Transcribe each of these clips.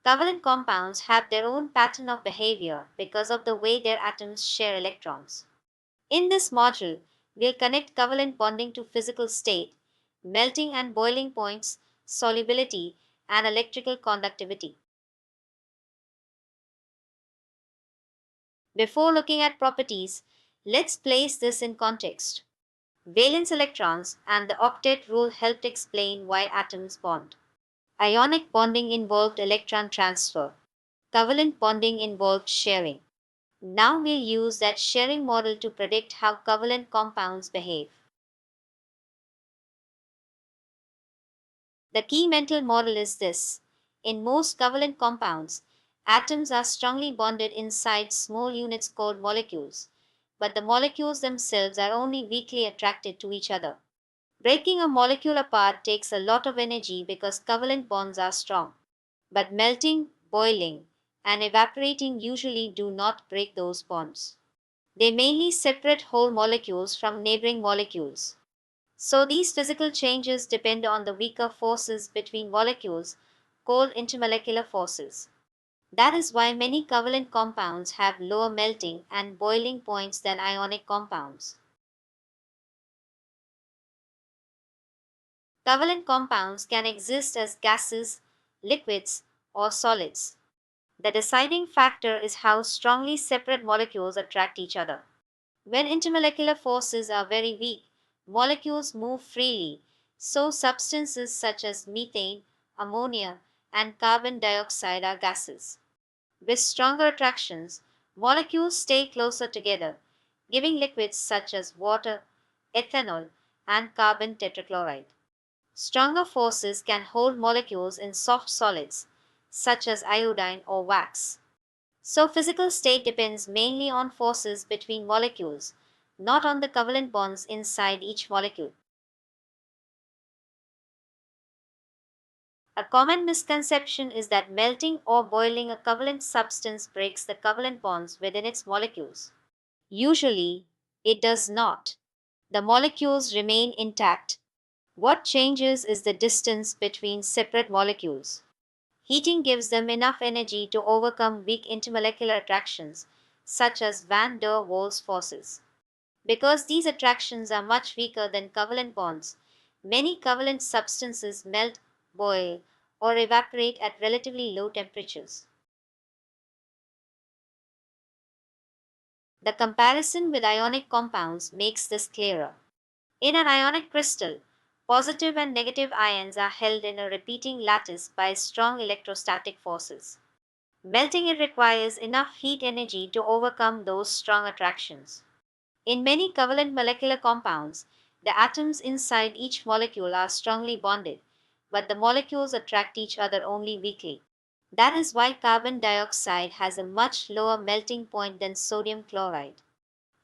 Covalent compounds have their own pattern of behavior because of the way their atoms share electrons. In this module, we'll connect covalent bonding to physical state, melting and boiling points, solubility, and electrical conductivity. Before looking at properties, let's place this in context. Valence electrons and the octet rule helped explain why atoms bond. Ionic bonding involved electron transfer. Covalent bonding involved sharing. Now we'll use that sharing model to predict how covalent compounds behave. The key mental model is this. In most covalent compounds, atoms are strongly bonded inside small units called molecules, but the molecules themselves are only weakly attracted to each other. Breaking a molecule apart takes a lot of energy because covalent bonds are strong. But melting, boiling, and evaporating usually do not break those bonds. They mainly separate whole molecules from neighboring molecules. So these physical changes depend on the weaker forces between molecules, called intermolecular forces. That is why many covalent compounds have lower melting and boiling points than ionic compounds. Covalent compounds can exist as gases, liquids, or solids. The deciding factor is how strongly separate molecules attract each other. When intermolecular forces are very weak, molecules move freely, so substances such as methane, ammonia, and carbon dioxide are gases. With stronger attractions, molecules stay closer together, giving liquids such as water, ethanol, and carbon tetrachloride. Stronger forces can hold molecules in soft solids, such as iodine or wax. So physical state depends mainly on forces between molecules, not on the covalent bonds inside each molecule. A common misconception is that melting or boiling a covalent substance breaks the covalent bonds within its molecules. Usually, it does not. The molecules remain intact. What changes is the distance between separate molecules. Heating gives them enough energy to overcome weak intermolecular attractions, such as van der Waals forces. Because these attractions are much weaker than covalent bonds, many covalent substances melt, boil, or evaporate at relatively low temperatures. The comparison with ionic compounds makes this clearer. In an ionic crystal, positive and negative ions are held in a repeating lattice by strong electrostatic forces. Melting it requires enough heat energy to overcome those strong attractions. In many covalent molecular compounds, the atoms inside each molecule are strongly bonded, but the molecules attract each other only weakly. That is why carbon dioxide has a much lower melting point than sodium chloride.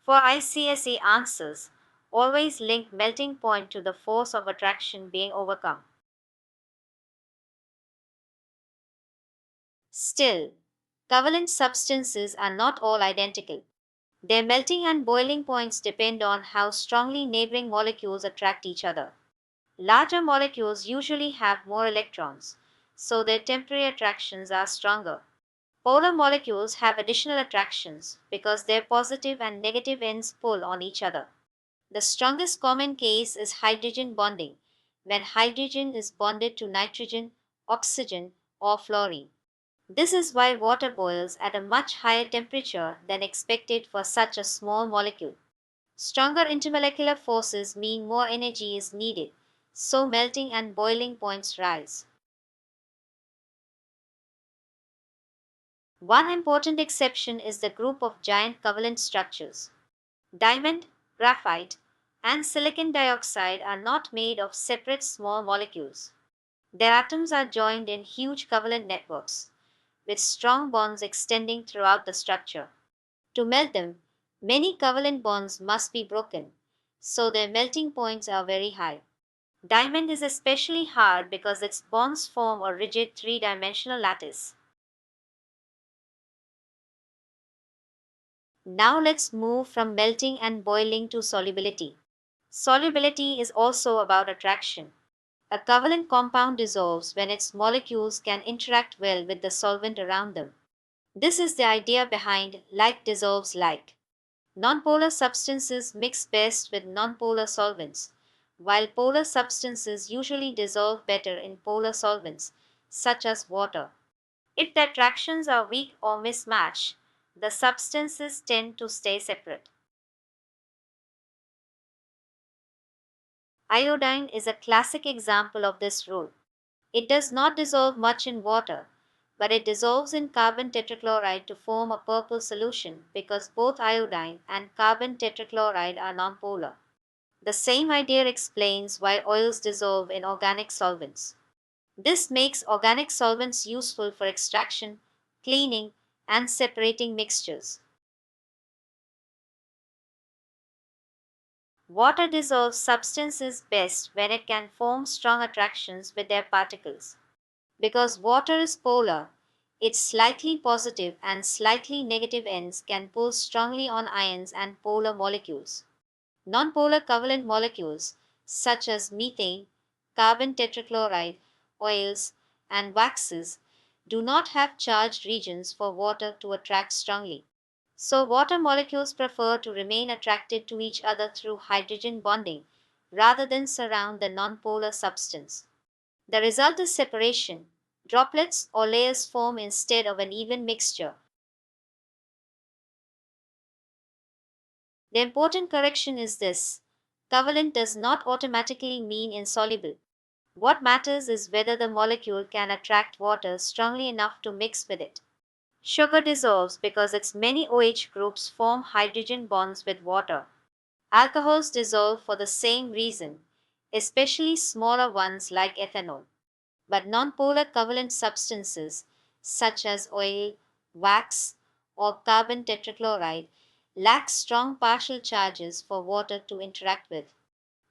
For ICSE answers, always link melting point to the force of attraction being overcome. Still, covalent substances are not all identical. Their melting and boiling points depend on how strongly neighboring molecules attract each other. Larger molecules usually have more electrons, so their temporary attractions are stronger. Polar molecules have additional attractions because their positive and negative ends pull on each other. The strongest common case is hydrogen bonding, when hydrogen is bonded to nitrogen, oxygen, or fluorine. This is why water boils at a much higher temperature than expected for such a small molecule. Stronger intermolecular forces mean more energy is needed, so melting and boiling points rise. One important exception is the group of giant covalent structures. Diamond, graphite, and silicon dioxide are not made of separate small molecules. Their atoms are joined in huge covalent networks, with strong bonds extending throughout the structure. To melt them, many covalent bonds must be broken, so their melting points are very high. Diamond is especially hard because its bonds form a rigid three-dimensional lattice. Now let's move from melting and boiling to solubility. Solubility is also about attraction. A covalent compound dissolves when its molecules can interact well with the solvent around them. This is the idea behind like dissolves like. Nonpolar substances mix best with nonpolar solvents, while polar substances usually dissolve better in polar solvents, such as water. If the attractions are weak or mismatched, the substances tend to stay separate. Iodine is a classic example of this rule. It does not dissolve much in water, but it dissolves in carbon tetrachloride to form a purple solution because both iodine and carbon tetrachloride are nonpolar. The same idea explains why oils dissolve in organic solvents. This makes organic solvents useful for extraction, cleaning, and separating mixtures. Water dissolves substances best when it can form strong attractions with their particles. Because water is polar, its slightly positive and slightly negative ends can pull strongly on ions and polar molecules. Nonpolar covalent molecules, such as methane, carbon tetrachloride, oils, and waxes, do not have charged regions for water to attract strongly. So, water molecules prefer to remain attracted to each other through hydrogen bonding rather than surround the nonpolar substance. The result is separation. Droplets or layers form instead of an even mixture. The important correction is this: covalent does not automatically mean insoluble. What matters is whether the molecule can attract water strongly enough to mix with it. Sugar dissolves because its many OH groups form hydrogen bonds with water. Alcohols dissolve for the same reason, especially smaller ones like ethanol. But nonpolar covalent substances, such as oil, wax, or carbon tetrachloride, lack strong partial charges for water to interact with.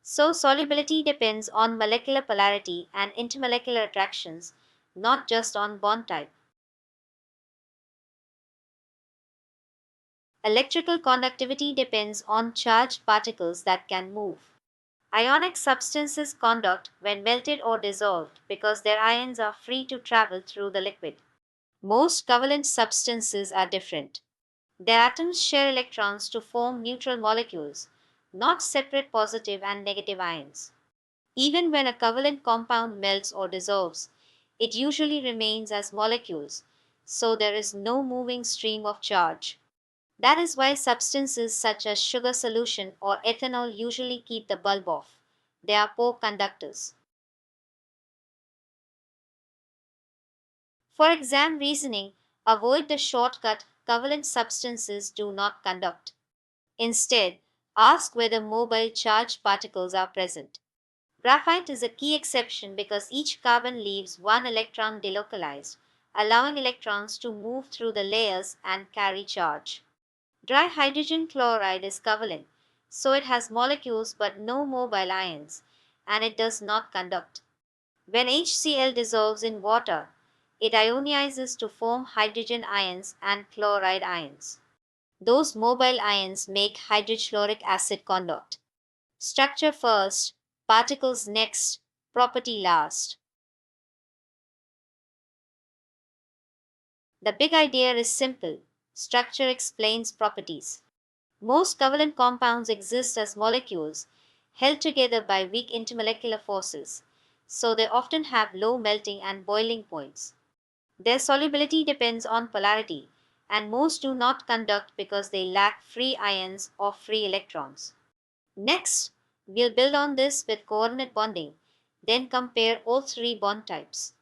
So, solubility depends on molecular polarity and intermolecular attractions, not just on bond type. Electrical conductivity depends on charged particles that can move. Ionic substances conduct when melted or dissolved because their ions are free to travel through the liquid. Most covalent substances are different. Their atoms share electrons to form neutral molecules, not separate positive and negative ions. Even when a covalent compound melts or dissolves, it usually remains as molecules, so there is no moving stream of charge. That is why substances such as sugar solution or ethanol usually keep the bulb off. They are poor conductors. For exam reasoning, avoid the shortcut covalent substances do not conduct. Instead, ask whether mobile charged particles are present. Graphite is a key exception because each carbon leaves one electron delocalized, allowing electrons to move through the layers and carry charge. Dry hydrogen chloride is covalent, so it has molecules but no mobile ions, and it does not conduct. When HCl dissolves in water, it ionizes to form hydrogen ions and chloride ions. Those mobile ions make hydrochloric acid conduct. Structure first, particles next, property last. The big idea is simple: structure explains properties. Most covalent compounds exist as molecules held together by weak intermolecular forces, so they often have low melting and boiling points. Their solubility depends on polarity, and most do not conduct because they lack free ions or free electrons. Next, we'll build on this with coordinate bonding, then compare all three bond types.